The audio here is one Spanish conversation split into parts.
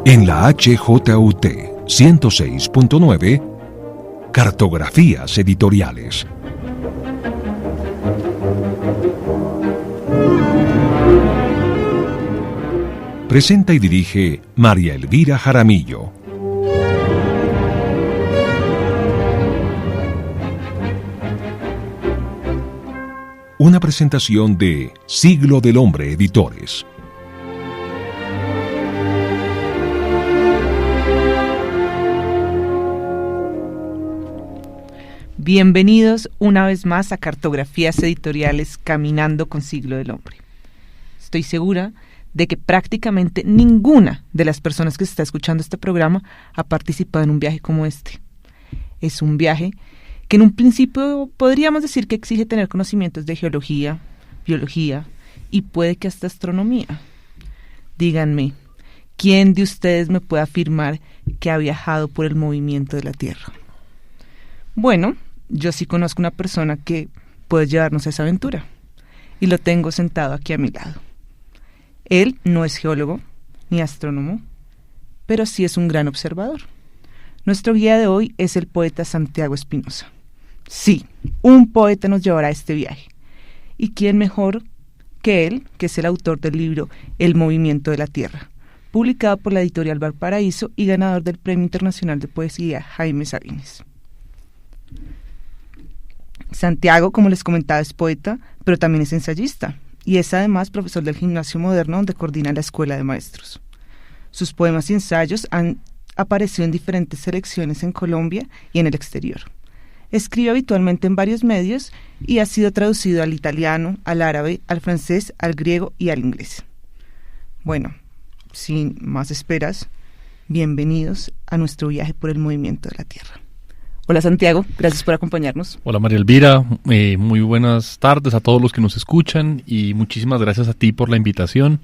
En la HJUT 106.9, Cartografías Editoriales. Presenta y dirige María Elvira Jaramillo. Una presentación de Siglo del Hombre Editores. Bienvenidos una vez más a Cartografías Editoriales Caminando con Siglo del Hombre. Estoy segura de que prácticamente ninguna de las personas que está escuchando este programa ha participado en un viaje como este. Es un viaje que en un principio podríamos decir que exige tener conocimientos de geología, biología y puede que hasta astronomía. Díganme, ¿quién de ustedes me puede afirmar que ha viajado por el movimiento de la Tierra? Bueno, yo sí conozco una persona que puede llevarnos a esa aventura y lo tengo sentado aquí a mi lado. Él no es geólogo ni astrónomo, pero sí es un gran observador. Nuestro guía de hoy es el poeta Santiago Espinosa. Sí, un poeta nos llevará a este viaje. ¿Y quién mejor que él, que es el autor del libro El Movimiento de la Tierra, publicado por la editorial Valparaíso y ganador del Premio Internacional de Poesía Jaime Sabines? Santiago, como les comentaba, es poeta, pero también es ensayista, y es además profesor del Gimnasio Moderno, donde coordina la Escuela de Maestros. Sus poemas y ensayos han aparecido en diferentes selecciones en Colombia y en el exterior. Escribe habitualmente en varios medios y ha sido traducido al italiano, al árabe, al francés, al griego y al inglés. Bueno, sin más esperas, bienvenidos a nuestro viaje por el movimiento de la Tierra. Hola Santiago, gracias por acompañarnos. Hola María Elvira, muy buenas tardes a todos los que nos escuchan y muchísimas gracias a ti por la invitación.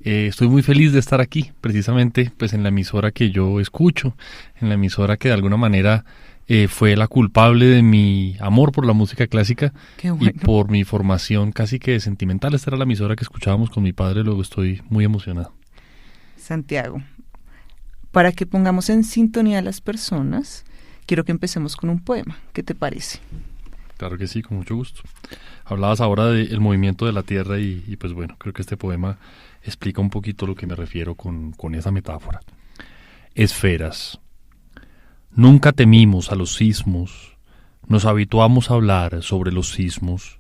Estoy muy feliz de estar aquí, precisamente pues en la emisora que yo escucho, en la emisora que de alguna manera fue la culpable de mi amor por la música clásica. Qué bueno. Y por mi formación casi que sentimental. Esta era la emisora que escuchábamos con mi padre, luego estoy muy emocionado. Santiago, para que pongamos en sintonía a las personas, quiero que empecemos con un poema. ¿Qué te parece? Claro que sí, con mucho gusto. Hablabas ahora del movimiento de la Tierra y pues bueno, creo que este poema explica un poquito lo que me refiero con esa metáfora. Esferas. Nunca temimos a los sismos, nos habituamos a hablar sobre los sismos.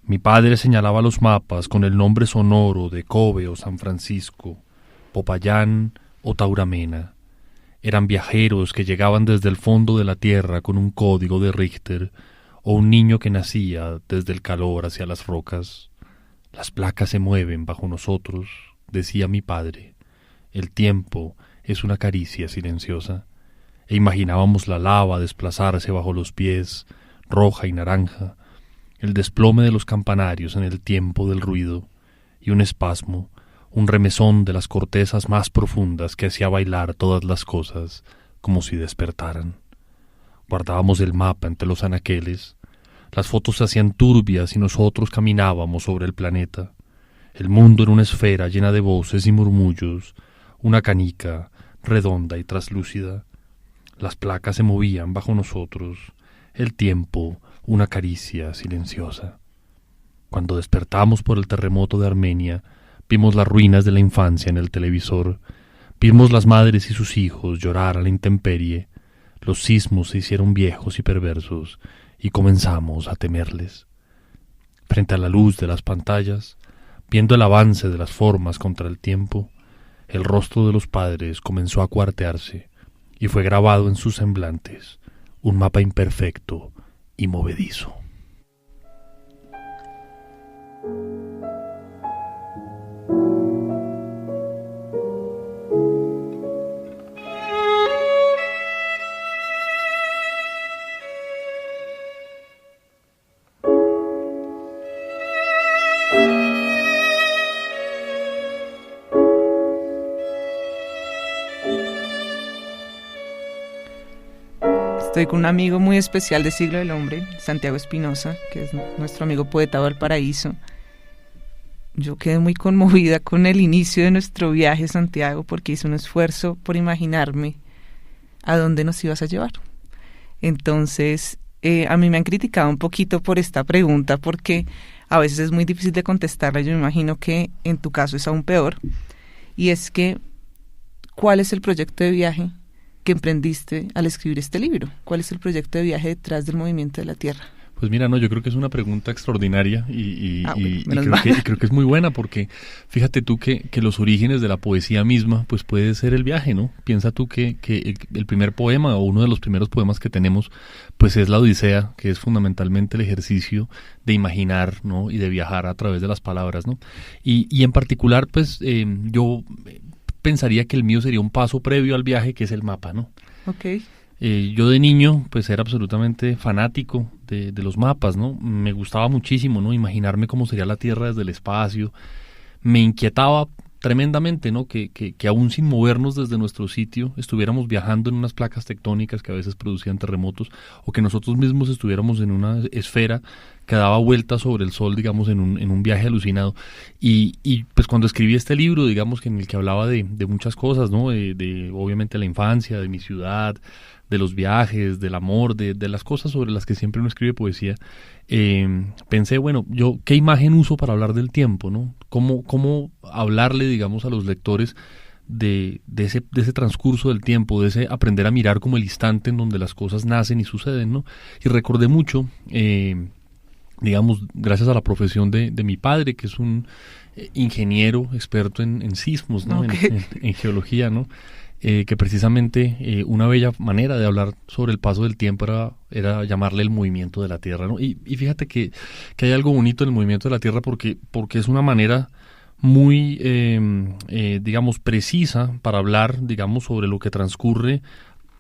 Mi padre señalaba los mapas con el nombre sonoro de Kobe o San Francisco, Popayán o Tauramena. Eran viajeros que llegaban desde el fondo de la tierra con un código de Richter, o un niño que nacía desde el calor hacia las rocas. Las placas se mueven bajo nosotros, decía mi padre. El tiempo es una caricia silenciosa. E imaginábamos la lava desplazarse bajo los pies, roja y naranja, el desplome de los campanarios en el tiempo del ruido, y un espasmo, un remesón de las cortezas más profundas que hacía bailar todas las cosas como si despertaran. Guardábamos el mapa entre los anaqueles, las fotos se hacían turbias y nosotros caminábamos sobre el planeta. El mundo era una esfera llena de voces y murmullos, una canica redonda y traslúcida. Las placas se movían bajo nosotros, el tiempo una caricia silenciosa. Cuando despertamos por el terremoto de Armenia, vimos las ruinas de la infancia en el televisor, vimos las madres y sus hijos llorar a la intemperie, los sismos se hicieron viejos y perversos y comenzamos a temerles. Frente a la luz de las pantallas, viendo el avance de las formas contra el tiempo, el rostro de los padres comenzó a cuartearse y fue grabado en sus semblantes un mapa imperfecto y movedizo. Estoy con un amigo muy especial de Siglo del Hombre, Santiago Espinosa, que es nuestro amigo poeta Valparaíso. yo quedé muy conmovida con el inicio de nuestro viaje a Santiago, porque hice un esfuerzo por imaginarme a dónde nos ibas a llevar. Entonces, a mí me han criticado un poquito por esta pregunta, porque a veces es muy difícil de contestarla. Yo me imagino que en tu caso es aún peor, y es que, ¿cuál es el proyecto de viaje que emprendiste al escribir este libro? ¿Cuál es el proyecto de viaje detrás del movimiento de la Tierra? Pues mira, no, yo creo que es una pregunta extraordinaria y bueno, creo que es muy buena, porque fíjate tú que los orígenes de la poesía misma pues puede ser el viaje, ¿no? Piensa tú que el primer poema, o uno de los primeros poemas que tenemos, pues es la Odisea, que es fundamentalmente el ejercicio de imaginar, ¿no? Y de viajar a través de las palabras, ¿no? Y en particular, pues yo pensaría que el mío sería un paso previo al viaje, que es el mapa, ¿no? Ok. Yo de niño pues era absolutamente fanático de los mapas, ¿no? Me gustaba muchísimo, ¿no? Imaginarme cómo sería la Tierra desde el espacio. Me inquietaba tremendamente, ¿no? Que aún sin movernos desde nuestro sitio estuviéramos viajando en unas placas tectónicas que a veces producían terremotos, o que nosotros mismos estuviéramos en una esfera que daba vueltas sobre el sol, digamos, en un viaje alucinado. Y pues cuando escribí este libro, digamos, que en el que hablaba de muchas cosas, ¿no? De obviamente la infancia, de mi ciudad, de los viajes, del amor, de las cosas sobre las que siempre uno escribe poesía, pensé, bueno, yo qué imagen uso para hablar del tiempo, ¿no? ¿Cómo hablarle, digamos, a los lectores de ese transcurso del tiempo, de ese aprender a mirar como el instante en donde las cosas nacen y suceden, ¿no? Y recordé mucho, digamos, gracias a la profesión de mi padre, que es un ingeniero experto en sismos, ¿no? Okay. En geología, ¿no? Que precisamente una bella manera de hablar sobre el paso del tiempo era llamarle el movimiento de la Tierra, ¿no? Y fíjate que hay algo bonito en el movimiento de la Tierra, porque es una manera muy, digamos, precisa para hablar, digamos, sobre lo que transcurre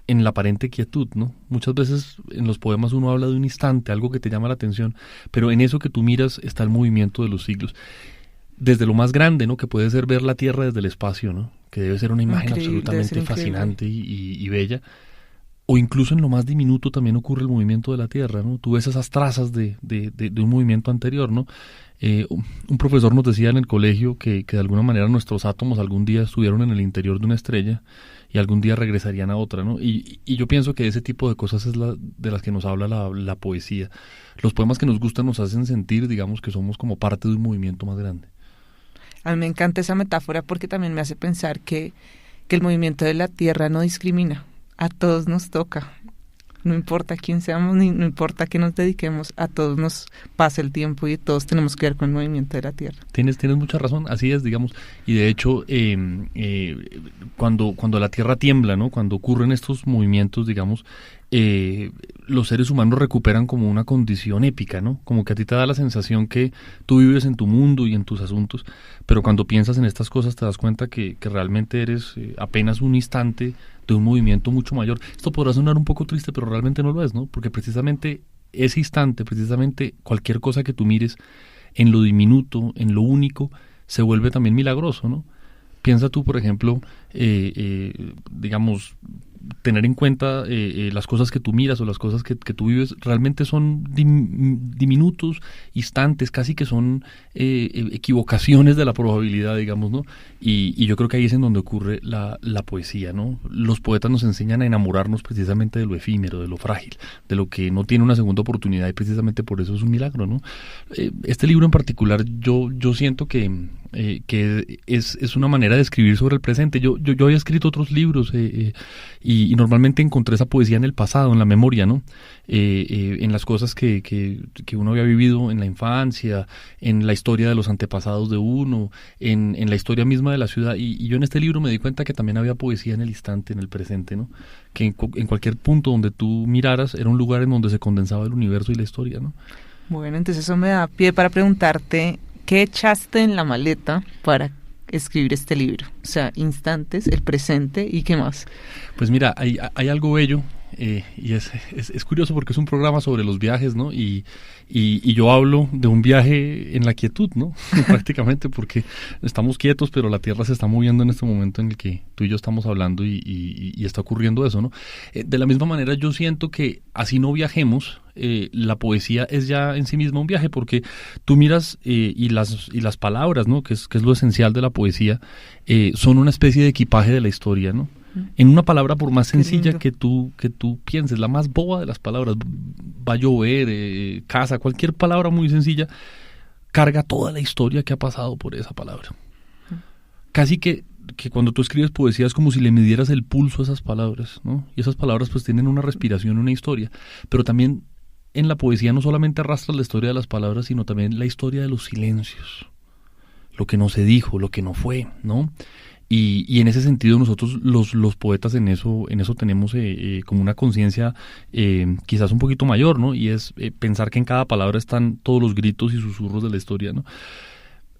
en la aparente quietud, ¿no? Muchas veces en los poemas uno habla de un instante, algo que te llama la atención, pero en eso que tú miras está el movimiento de los siglos. Desde lo más grande, ¿no? Que puede ser ver la Tierra desde el espacio, ¿no? Que debe ser una imagen absolutamente fascinante y bella. O incluso en lo más diminuto también ocurre el movimiento de la Tierra, ¿no? Tú ves esas trazas de un movimiento anterior, ¿no? Un profesor nos decía en el colegio que de alguna manera nuestros átomos algún día estuvieron en el interior de una estrella y algún día regresarían a otra, ¿no? Y yo pienso que ese tipo de cosas es de las que nos habla la poesía. Los poemas que nos gustan nos hacen sentir, digamos, que somos como parte de un movimiento más grande. A mí me encanta esa metáfora, porque también me hace pensar que el movimiento de la Tierra no discrimina. A todos nos toca. No importa quién seamos, ni no importa qué nos dediquemos, a todos nos pasa el tiempo y todos tenemos que ver con el movimiento de la Tierra. Tienes mucha razón, así es, digamos, y de hecho cuando la Tierra tiembla, ¿no? Cuando ocurren estos movimientos, digamos, los seres humanos recuperan como una condición épica, ¿no? Como que a ti te da la sensación que tú vives en tu mundo y en tus asuntos, pero cuando piensas en estas cosas te das cuenta que realmente eres apenas un instante de un movimiento mucho mayor. Esto podrá sonar un poco triste, pero realmente no lo es, ¿no? Porque precisamente ese instante, precisamente cualquier cosa que tú mires en lo diminuto, en lo único, se vuelve también milagroso, ¿no? Piensa tú, por ejemplo, digamos, tener en cuenta las cosas que tú miras o las cosas que tú vives realmente son diminutos instantes, casi que son equivocaciones de la probabilidad, digamos, ¿no? Y yo creo que ahí es en donde ocurre la poesía, ¿no? Los poetas nos enseñan a enamorarnos precisamente de lo efímero, de lo frágil, de lo que no tiene una segunda oportunidad, y precisamente por eso es un milagro, ¿no? Este libro en particular yo siento que es una manera de escribir sobre el presente. Yo había escrito otros libros y normalmente encontré esa poesía en el pasado, en la memoria, ¿no? En las cosas que uno había vivido en la infancia, en la historia de los antepasados de uno, en la historia misma de la ciudad. Y yo en este libro me di cuenta que también había poesía en el instante, en el presente, ¿no? Que en cualquier punto donde tú miraras era un lugar en donde se condensaba el universo y la historia, ¿no? Bueno, entonces eso me da pie para preguntarte, ¿qué echaste en la maleta para escribir este libro? O sea, instantes, el presente y qué más. Pues mira, hay algo bello y es curioso porque es un programa sobre los viajes, ¿no? Y yo hablo de un viaje en la quietud, ¿no? Prácticamente porque estamos quietos, pero la Tierra se está moviendo en este momento en el que tú y yo estamos hablando y está ocurriendo eso, ¿no? De la misma manera yo siento que así no viajemos, la poesía es ya en sí misma un viaje, porque tú miras y las palabras, ¿no? Que es lo esencial de la poesía, son una especie de equipaje de la historia, ¿no? En una palabra, por más sencilla que tú pienses, la más boba de las palabras, va a llover, casa, cualquier palabra muy sencilla, carga toda la historia que ha pasado por esa palabra. Casi que cuando tú escribes poesía es como si le midieras el pulso a esas palabras, ¿no? Y esas palabras pues tienen una respiración, una historia, pero también en la poesía no solamente arrastras la historia de las palabras, sino también la historia de los silencios, lo que no se dijo, lo que no fue, ¿no? Y en ese sentido nosotros los poetas en eso tenemos como una conciencia quizás un poquito mayor, ¿no? Y es pensar que en cada palabra están todos los gritos y susurros de la historia, ¿no?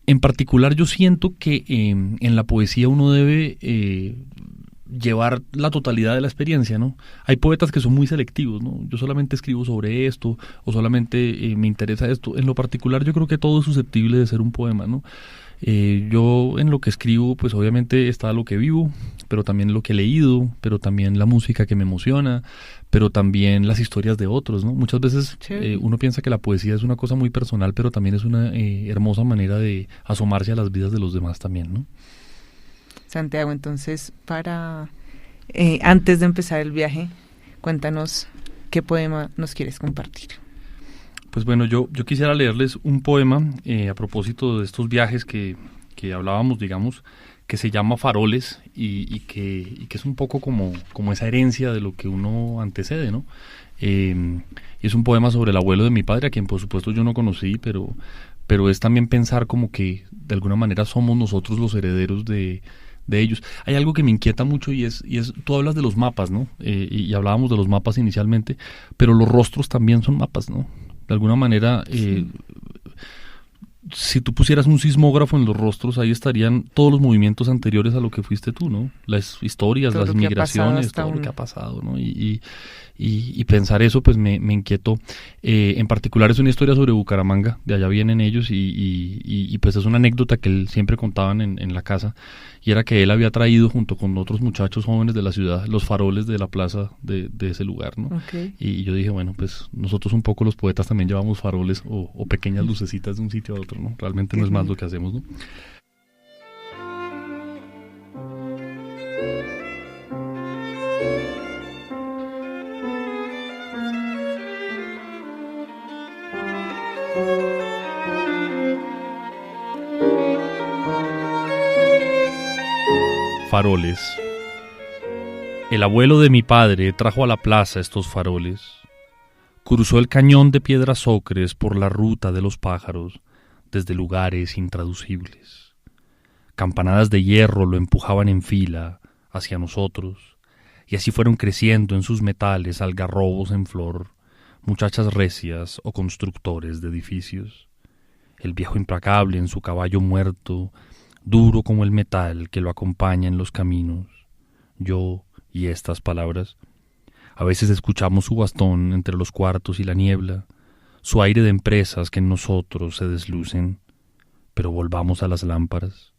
En particular yo siento que en la poesía uno debe llevar la totalidad de la experiencia, ¿no? Hay poetas que son muy selectivos, ¿no? Yo solamente escribo sobre esto o solamente me interesa esto. En lo particular yo creo que todo es susceptible de ser un poema, ¿no? Yo en lo que escribo pues obviamente está lo que vivo, pero también lo que he leído, pero también la música que me emociona, pero también las historias de otros, ¿no? Muchas veces uno piensa que la poesía es una cosa muy personal, pero también es una hermosa manera de asomarse a las vidas de los demás también, ¿no? Santiago, entonces para antes de empezar el viaje, cuéntanos qué poema nos quieres compartir. Pues bueno, yo quisiera leerles un poema a propósito de estos viajes que hablábamos, digamos, que se llama Faroles y que es un poco como esa herencia de lo que uno antecede, ¿no? Es un poema sobre el abuelo de mi padre, a quien por supuesto yo no conocí, pero es también pensar como que de alguna manera somos nosotros los herederos de ellos. Hay algo que me inquieta mucho y es tú hablas de los mapas, ¿no? Y hablábamos de los mapas inicialmente, pero los rostros también son mapas, ¿no? De alguna manera, si tú pusieras un sismógrafo en los rostros, ahí estarían todos los movimientos anteriores a lo que fuiste tú, ¿no? Las historias, todo las migraciones, todo lo que ha pasado, ¿no? Y pensar eso, pues me inquietó. En particular es una historia sobre Bucaramanga, de allá vienen ellos y pues es una anécdota que él siempre contaban en la casa, y era que él había traído junto con otros muchachos jóvenes de la ciudad los faroles de la plaza de ese lugar, ¿no? Okay. Y yo dije, bueno, pues nosotros un poco los poetas también llevamos faroles o pequeñas lucecitas de un sitio a otro, ¿no? Realmente no es más lo que hacemos, ¿no? Faroles. El abuelo de mi padre trajo a la plaza estos faroles. Cruzó el cañón de piedras ocres por la ruta de los pájaros desde lugares intraducibles. Campanadas de hierro lo empujaban en fila hacia nosotros, y así fueron creciendo en sus metales algarrobos en flor, muchachas recias o constructores de edificios. El viejo implacable en su caballo muerto, duro como el metal que lo acompaña en los caminos. Yo y estas palabras. A veces escuchamos su bastón entre los cuartos y la niebla, su aire de empresas que en nosotros se deslucen. Pero volvamos a las lámparas.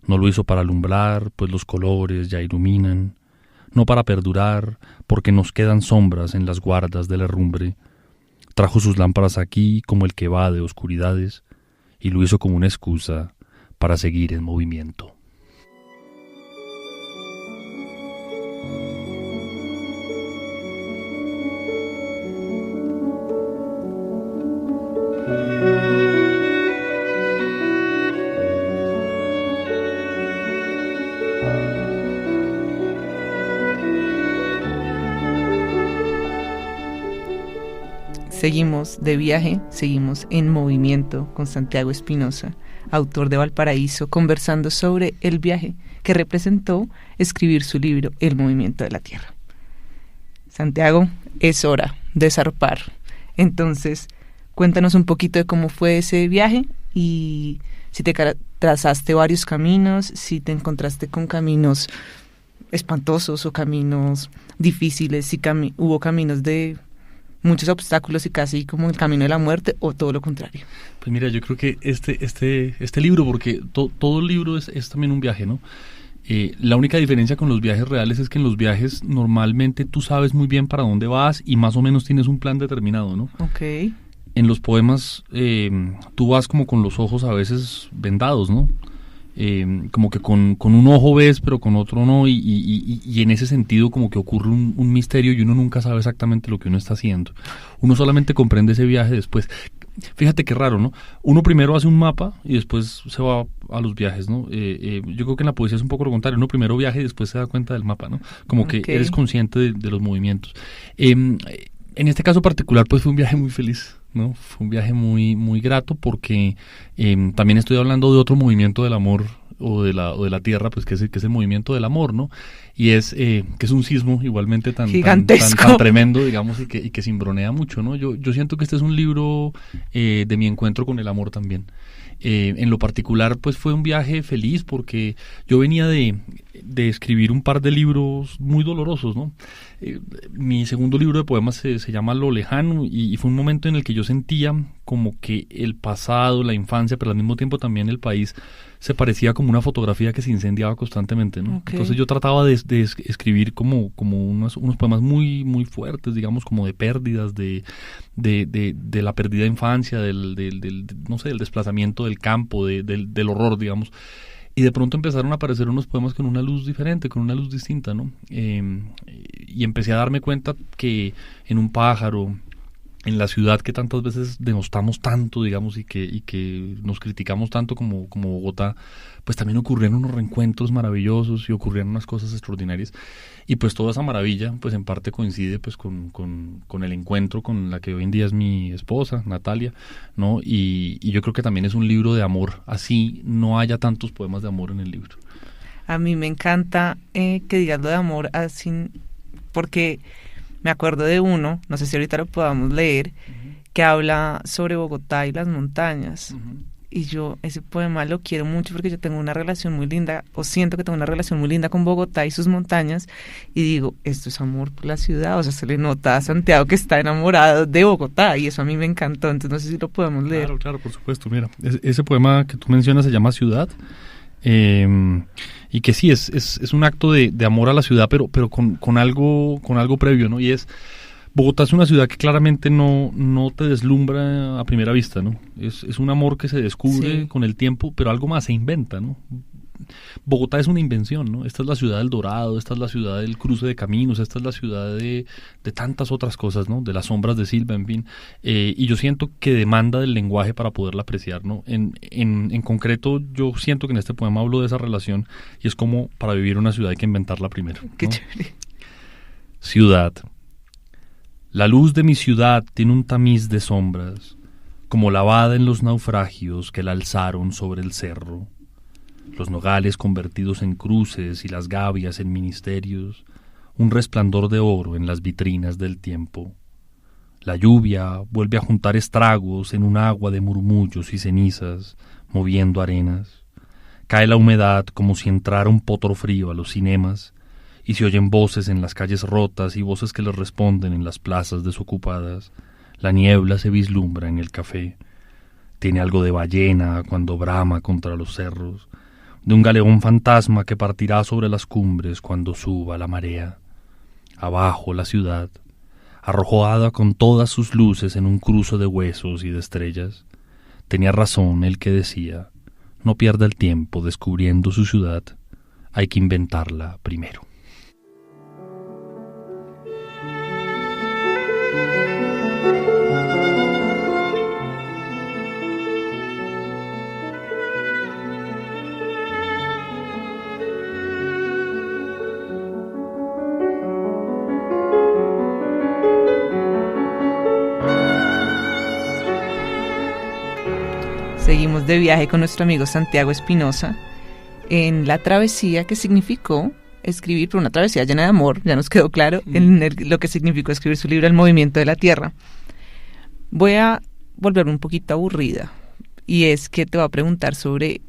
No lo hizo para alumbrar, pues los colores ya iluminan. No para perdurar, porque nos quedan sombras en las guardas de la herrumbre. Trajo sus lámparas aquí como el que va de oscuridades, y lo hizo como una excusa para seguir en movimiento. Seguimos de viaje, seguimos en movimiento con Santiago Espinosa, autor de Valparaíso, conversando sobre el viaje que representó escribir su libro El movimiento de la tierra. Santiago, es hora de zarpar. Entonces, cuéntanos un poquito de cómo fue ese viaje y si te trazaste varios caminos, si te encontraste con caminos espantosos o caminos difíciles, y hubo caminos de muchos obstáculos y casi como el camino de la muerte, o todo lo contrario? Pues mira, yo creo que este libro, porque todo el libro es también un viaje, ¿no? La única diferencia con los viajes reales es que en los viajes normalmente tú sabes muy bien para dónde vas y más o menos tienes un plan determinado, ¿no? Ok. En los poemas tú vas como con los ojos a veces vendados, ¿no? Como que con un ojo ves pero con otro no, y en ese sentido como que ocurre un misterio y uno nunca sabe exactamente lo que uno está haciendo. Uno solamente comprende ese viaje después. Fíjate qué raro, ¿no? Uno primero hace un mapa y después se va a los viajes, ¿no? Yo creo que en la poesía es un poco lo contrario. Uno primero viaja y después se da cuenta del mapa, ¿no? Como que eres consciente de los movimientos. En este caso particular, pues fue un viaje muy feliz, ¿no? Fue un viaje muy, muy grato porque también estoy hablando de otro movimiento del amor o de la tierra, pues que es el movimiento del amor, ¿no? Y que es un sismo igualmente tan tremendo, digamos, y que cimbronea mucho, ¿no? Yo siento que este es un libro de mi encuentro con el amor también. En lo particular, pues fue un viaje feliz porque yo venía de escribir un par de libros muy dolorosos, ¿no? Mi segundo libro de poemas se llama Lo Lejano, y fue un momento en el que yo sentía como que el pasado, la infancia, pero al mismo tiempo también el país se parecía como una fotografía que se incendiaba constantemente, ¿no? Okay. Entonces yo trataba de escribir como unos poemas muy, muy fuertes, digamos, como de pérdidas, de la perdida infancia, no sé, del desplazamiento del campo, del horror, digamos. Y de pronto empezaron a aparecer unos poemas con una luz diferente, con una luz distinta, ¿no? Y empecé a darme cuenta que en un pájaro, en la ciudad que tantas veces denostamos tanto, digamos, y que nos criticamos tanto como Bogotá, pues también ocurrieron unos reencuentros maravillosos y ocurrieron unas cosas extraordinarias. Y pues toda esa maravilla, pues en parte coincide pues con el encuentro con la que hoy en día es mi esposa, Natalia, ¿no? Y yo creo que también es un libro de amor, así no haya tantos poemas de amor en el libro. A mí me encanta que digas lo de amor así, porque me acuerdo de uno, no sé si ahorita lo podamos leer, que habla sobre Bogotá y las montañas. Y yo ese poema lo quiero mucho porque yo tengo una relación muy linda, o siento que tengo una relación muy linda con Bogotá y sus montañas, y digo, esto es amor por la ciudad, o sea, se le nota a Santiago que está enamorado de Bogotá, y eso a mí me encantó, entonces no sé si lo podemos leer. Claro, por supuesto, mira, ese poema que tú mencionas se llama Ciudad, y que sí, es un acto de amor a la ciudad, pero con algo previo, ¿no? Y es, Bogotá es una ciudad que claramente no te deslumbra a primera vista, ¿no? Es un amor que se descubre con el tiempo, pero algo más se inventa, ¿no? Bogotá es una invención, ¿no? Esta es la ciudad del Dorado, esta es la ciudad del cruce de caminos, esta es la ciudad de tantas otras cosas, ¿no? De las sombras de Silva, en fin. Y yo siento que demanda del lenguaje para poderla apreciar, ¿no? En concreto, yo siento que en este poema hablo de esa relación, y es como para vivir una ciudad hay que inventarla primero, ¿no? Qué chévere. Ciudad. La luz de mi ciudad tiene un tamiz de sombras, como lavada en los naufragios que la alzaron sobre el cerro. Los nogales convertidos en cruces y las gavias en ministerios, un resplandor de oro en las vitrinas del tiempo. La lluvia vuelve a juntar estragos en un agua de murmullos y cenizas, moviendo arenas. Cae la humedad como si entrara un potro frío a los cinemas, y se oyen voces en las calles rotas y voces que les responden en las plazas desocupadas. La niebla se vislumbra en el café. Tiene algo de ballena cuando brama contra los cerros, de un galeón fantasma que partirá sobre las cumbres cuando suba la marea. Abajo la ciudad, arrojada con todas sus luces en un cruce de huesos y de estrellas. Tenía razón el que decía, no pierda el tiempo descubriendo su ciudad, hay que inventarla primero. Seguimos de viaje con nuestro amigo Santiago Espinosa en la travesía que significó escribir, pero una travesía llena de amor, ya nos quedó claro lo que significó escribir su libro El movimiento de la tierra. Voy a volverme un poquito aburrida, y es que te voy a preguntar sobre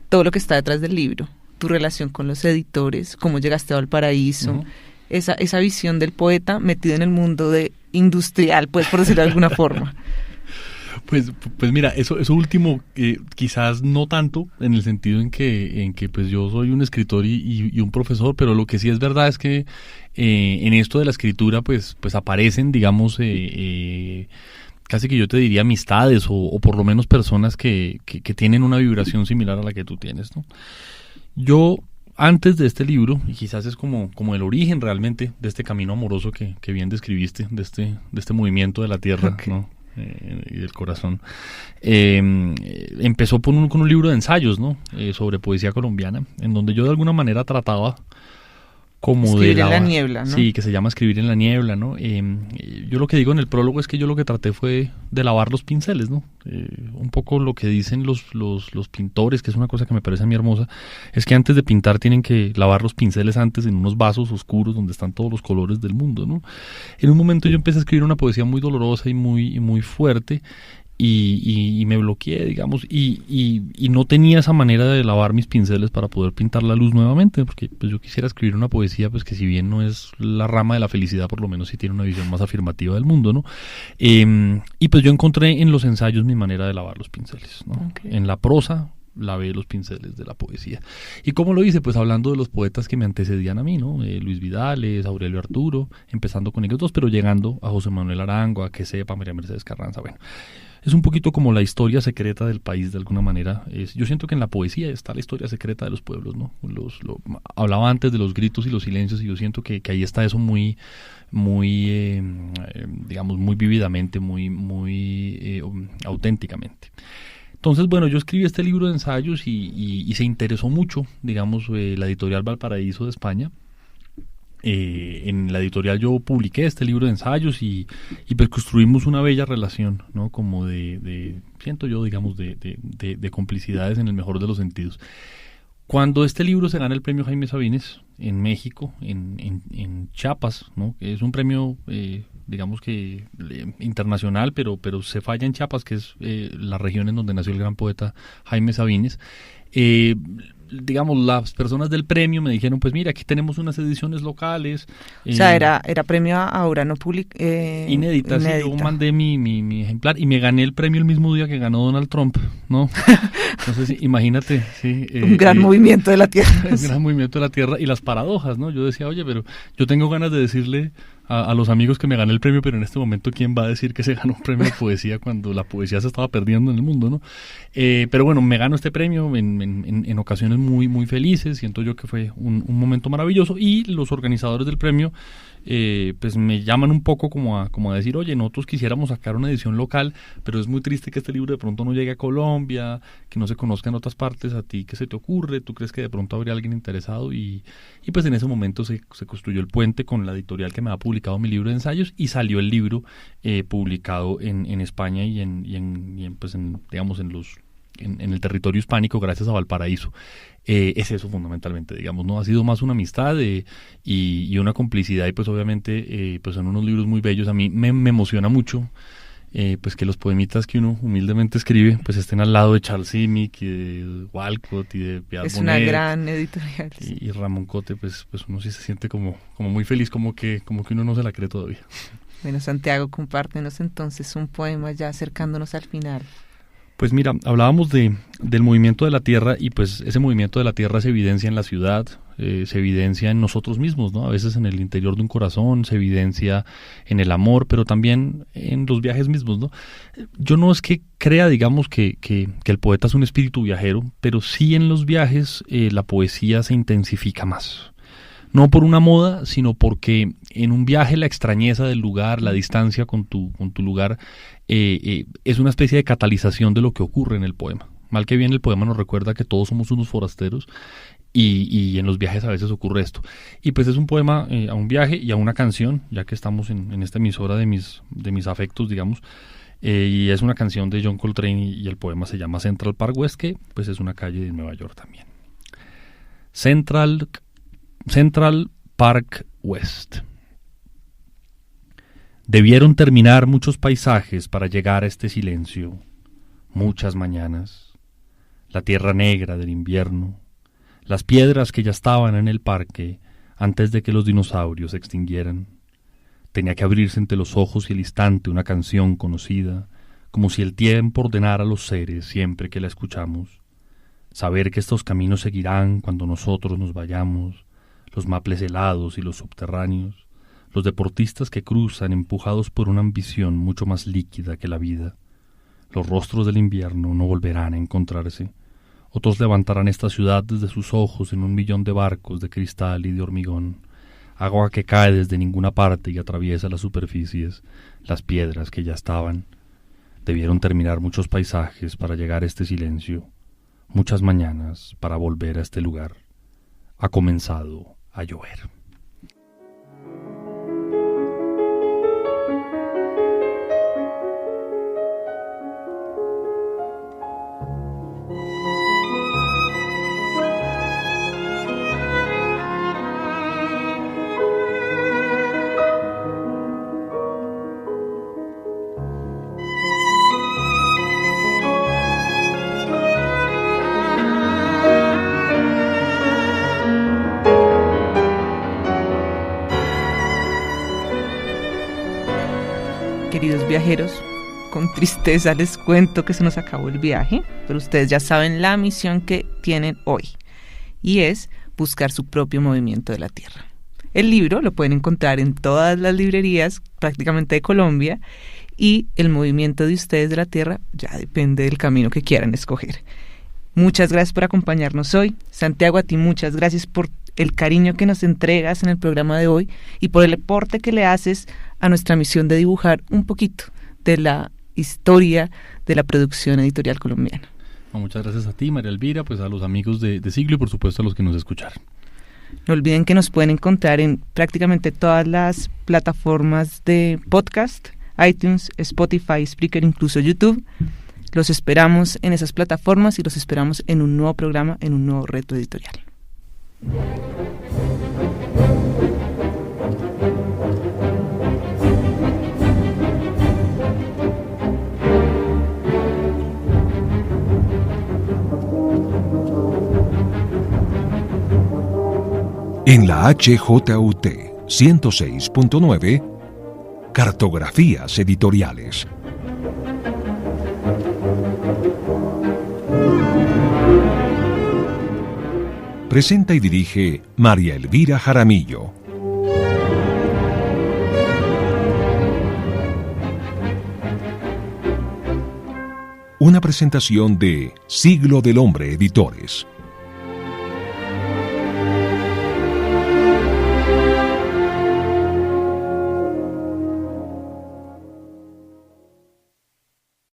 todo lo que está detrás del libro. tu relación con los editores, cómo llegaste a Valparaíso, Ujú. esa visión del poeta metido en el mundo de industrial, pues por decirlo de alguna forma. Pues mira, eso último quizás no tanto en el sentido en que pues yo soy un escritor y un profesor, pero lo que sí es verdad es que en esto de la escritura pues aparecen, digamos, casi que yo te diría amistades o por lo menos personas que tienen una vibración similar a la que tú tienes, ¿no? Yo, antes de este libro, y quizás es como el origen realmente de este camino amoroso que bien describiste, de este movimiento de la tierra, Okay. ¿no? Y del corazón, empezó con un libro de ensayos, ¿no? Sobre poesía colombiana, en donde yo de alguna manera trataba como Escribir de en la niebla, ¿no? Sí, que se llama Escribir en la niebla, ¿no? Yo lo que digo en el prólogo es que yo lo que traté fue de lavar los pinceles, ¿no? Un poco lo que dicen los pintores, que es una cosa que me parece a mí hermosa, es que antes de pintar tienen que lavar los pinceles antes en unos vasos oscuros donde están todos los colores del mundo, ¿no? En un momento yo empecé a escribir una poesía muy dolorosa y muy fuerte, y me bloqueé, digamos, y no tenía esa manera de lavar mis pinceles para poder pintar la luz nuevamente, porque pues yo quisiera escribir una poesía pues que si bien no es la rama de la felicidad, por lo menos sí tiene una visión más afirmativa del mundo, ¿no? Y pues yo encontré en los ensayos mi manera de lavar los pinceles, ¿no? Okay. En la prosa lavé los pinceles de la poesía. ¿Y cómo lo hice? Pues hablando de los poetas que me antecedían a mí, ¿no? Luis Vidales, Aurelio Arturo, empezando con ellos dos, pero llegando a José Manuel Arango, a Que Sepa, María Mercedes Carranza, bueno. Es un poquito como la historia secreta del país, de alguna manera. Yo siento que en la poesía está la historia secreta de los pueblos, ¿no? Hablaba antes de los gritos y los silencios, y yo siento que ahí está eso muy digamos, muy vívidamente, muy auténticamente. Entonces, bueno, yo escribí este libro de ensayos y se interesó mucho, digamos, la editorial Valparaíso de España. En la editorial yo publiqué este libro de ensayos y pues construimos una bella relación, ¿no? Como siento yo, digamos, de complicidades en el mejor de los sentidos. Cuando este libro se gana el premio Jaime Sabines en México, en Chiapas, ¿no? Que es un premio, digamos que internacional, pero se falla en Chiapas, que es la región en donde nació el gran poeta Jaime Sabines. Digamos, las personas del premio me dijeron, pues mira, aquí tenemos unas ediciones locales. O sea, era premio ahora no inédita. Sí, yo mandé mi ejemplar y me gané el premio el mismo día que ganó Donald Trump, ¿no? Entonces, imagínate, sí. Un gran movimiento de la tierra. Un gran movimiento de la tierra y las paradojas, ¿no? Yo decía, oye, pero yo tengo ganas de decirle a los amigos que me gané el premio, pero en este momento, ¿quién va a decir que se ganó un premio de poesía cuando la poesía se estaba perdiendo en el mundo, ¿no? Pero bueno, me gano este premio en ocasiones muy felices, siento yo que fue un momento maravilloso, y los organizadores del premio pues me llaman un poco como a decir, oye, nosotros quisiéramos sacar una edición local, pero es muy triste que este libro de pronto no llegue a Colombia, que no se conozca en otras partes. ¿A ti qué se te ocurre? ¿Tú crees que de pronto habría alguien interesado? Y pues en ese momento se construyó el puente con la editorial que me ha publicado mi libro de ensayos, y salió el libro publicado en España y digamos en el territorio hispánico, gracias a Valparaíso. Es eso fundamentalmente, digamos, ¿no? Ha sido más una amistad y una complicidad, y pues obviamente pues son unos libros muy bellos. A mí me emociona mucho pues que los poemitas que uno humildemente escribe pues estén al lado de Charles Simic y de Walcott y de Piaz Es Bonet, una gran editorial. Sí. y Ramón Cote, pues uno sí se siente como muy feliz, como que uno no se la cree todavía. Bueno, Santiago, compártenos entonces un poema ya acercándonos al final. Pues mira, hablábamos del movimiento de la tierra, y pues ese movimiento de la tierra se evidencia en la ciudad, se evidencia en nosotros mismos, ¿no? A veces en el interior de un corazón, se evidencia en el amor, pero también en los viajes mismos, ¿no? Yo no es que crea, digamos, que el poeta es un espíritu viajero, pero sí en los viajes la poesía se intensifica más. No por una moda, sino porque en un viaje la extrañeza del lugar, la distancia con tu lugar, es una especie de catalización de lo que ocurre en el poema. Mal que bien, el poema nos recuerda que todos somos unos forasteros, y en los viajes a veces ocurre esto. Y pues es un poema a un viaje y a una canción, ya que estamos en esta emisora de mis afectos, digamos. Y es una canción de John Coltrane, y el poema se llama Central Park West, que pues es una calle de Nueva York también. Central Park West. Debieron terminar muchos paisajes para llegar a este silencio, muchas mañanas, la tierra negra del invierno, las piedras que ya estaban en el parque antes de que los dinosaurios se extinguieran. Tenía que abrirse entre los ojos y el instante una canción conocida, como si el tiempo ordenara a los seres siempre que la escuchamos. Saber que estos caminos seguirán cuando nosotros nos vayamos, los maples helados y los subterráneos, los deportistas que cruzan empujados por una ambición mucho más líquida que la vida. Los rostros del invierno no volverán a encontrarse. Otros levantarán esta ciudad desde sus ojos en 1.000.000 de barcos de cristal y de hormigón. Agua que cae desde ninguna parte y atraviesa las superficies, las piedras que ya estaban. Debieron terminar muchos paisajes para llegar a este silencio, muchas mañanas para volver a este lugar. Ha comenzado a llover. Queridos viajeros, con tristeza les cuento que se nos acabó el viaje, pero ustedes ya saben la misión que tienen hoy, y es buscar su propio movimiento de la Tierra. El libro lo pueden encontrar en todas las librerías prácticamente de Colombia, y el movimiento de ustedes de la Tierra ya depende del camino que quieran escoger. Muchas gracias por acompañarnos hoy. Santiago, a ti muchas gracias por el cariño que nos entregas en el programa de hoy y por el aporte que le haces a nuestra misión de dibujar un poquito de la historia de la producción editorial colombiana. Muchas gracias a ti, María Elvira, pues a los amigos de Siglo y por supuesto a los que nos escucharon. No olviden que nos pueden encontrar en prácticamente todas las plataformas de podcast, iTunes, Spotify, Spreaker, incluso YouTube. Los esperamos en esas plataformas y los esperamos en un nuevo programa, en un nuevo reto editorial. En la HJUT 106.9, Cartografías Editoriales. Presenta y dirige María Elvira Jaramillo. Una presentación de Siglo del Hombre Editores.